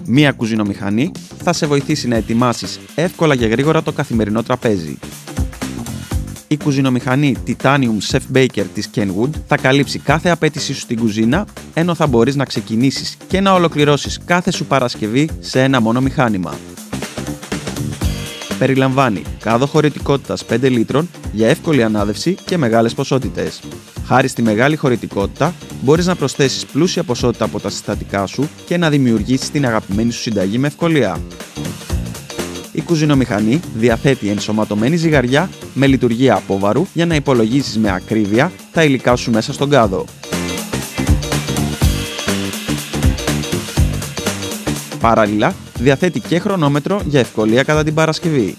Μία κουζινομηχανή θα σε βοηθήσει να ετοιμάσεις εύκολα και γρήγορα το καθημερινό τραπέζι. Η κουζινομηχανή Titanium Chef Baker της Kenwood θα καλύψει κάθε απέτησή σου στην κουζίνα, ενώ θα μπορείς να ξεκινήσεις και να ολοκληρώσεις κάθε σου παρασκευή σε ένα μόνο μηχάνημα. Περιλαμβάνει κάδο χωρητικότητας 5 λίτρων για εύκολη ανάδευση και μεγάλες ποσότητες. Χάρη στη μεγάλη χωρητικότητα, μπορείς να προσθέσεις πλούσια ποσότητα από τα συστατικά σου και να δημιουργήσεις την αγαπημένη σου συνταγή με ευκολία. Η κουζινομηχανή διαθέτει ενσωματωμένη ζυγαριά με λειτουργία απόβαρου για να υπολογίσεις με ακρίβεια τα υλικά σου μέσα στον κάδο. Παράλληλα, διαθέτει και χρονόμετρο για ευκολία κατά την Παρασκευή.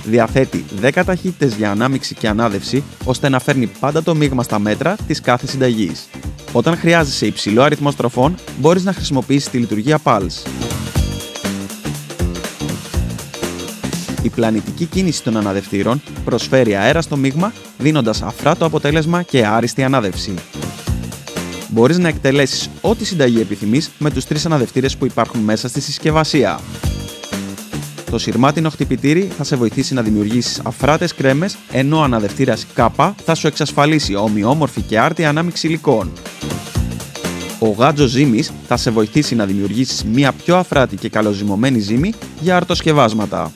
Διαθέτει 10 ταχύτητες για ανάμιξη και ανάδευση, ώστε να φέρνει πάντα το μείγμα στα μέτρα της κάθε συνταγής. Όταν χρειάζεσαι υψηλό αριθμό στροφών, μπορείς να χρησιμοποιήσεις τη λειτουργία Pulse. Η πλανητική κίνηση των αναδευτήρων προσφέρει αέρα στο μείγμα, δίνοντας αφράτο αποτέλεσμα και άριστη ανάδευση. Μπορείς να εκτελέσεις ό,τι συνταγή επιθυμείς με τους 3 αναδευτήρες που υπάρχουν μέσα στη συσκευασία. Το σειρμάτινο χτυπητήρι θα σε βοηθήσει να δημιουργήσεις αφράτες κρέμες, ενώ ο αναδευτήρας K θα σου εξασφαλίσει ομοιόμορφη και άρτια ανάμιξη υλικών. Ο γάτζος ζύμης θα σε βοηθήσει να δημιουργήσεις μια πιο αφράτη και καλοζυμωμένη ζύμη για αρτοσκευάσματα.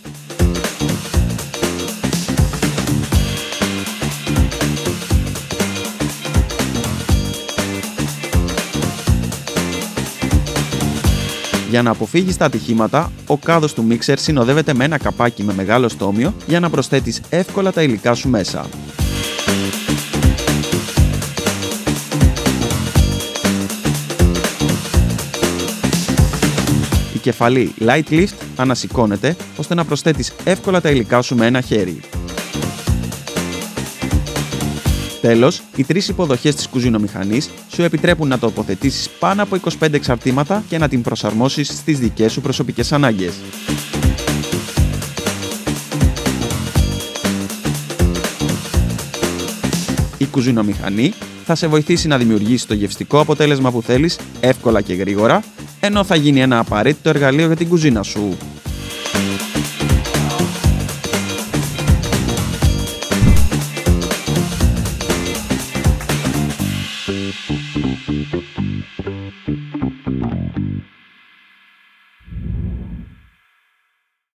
Για να αποφύγεις τα ατυχήματα, ο κάδος του μίξερ συνοδεύεται με ένα καπάκι με μεγάλο στόμιο για να προσθέτεις εύκολα τα υλικά σου μέσα. Η κεφαλή Light Lift ανασηκώνεται ώστε να προσθέτεις εύκολα τα υλικά σου με ένα χέρι. Τέλος, οι 3 υποδοχές της κουζινομηχανής σου επιτρέπουν να τοποθετήσεις πάνω από 25 εξαρτήματα και να την προσαρμόσεις στις δικές σου προσωπικές ανάγκες. Η κουζινομηχανή θα σε βοηθήσει να δημιουργήσεις το γευστικό αποτέλεσμα που θέλεις εύκολα και γρήγορα, ενώ θα γίνει ένα απαραίτητο εργαλείο για την κουζίνα σου.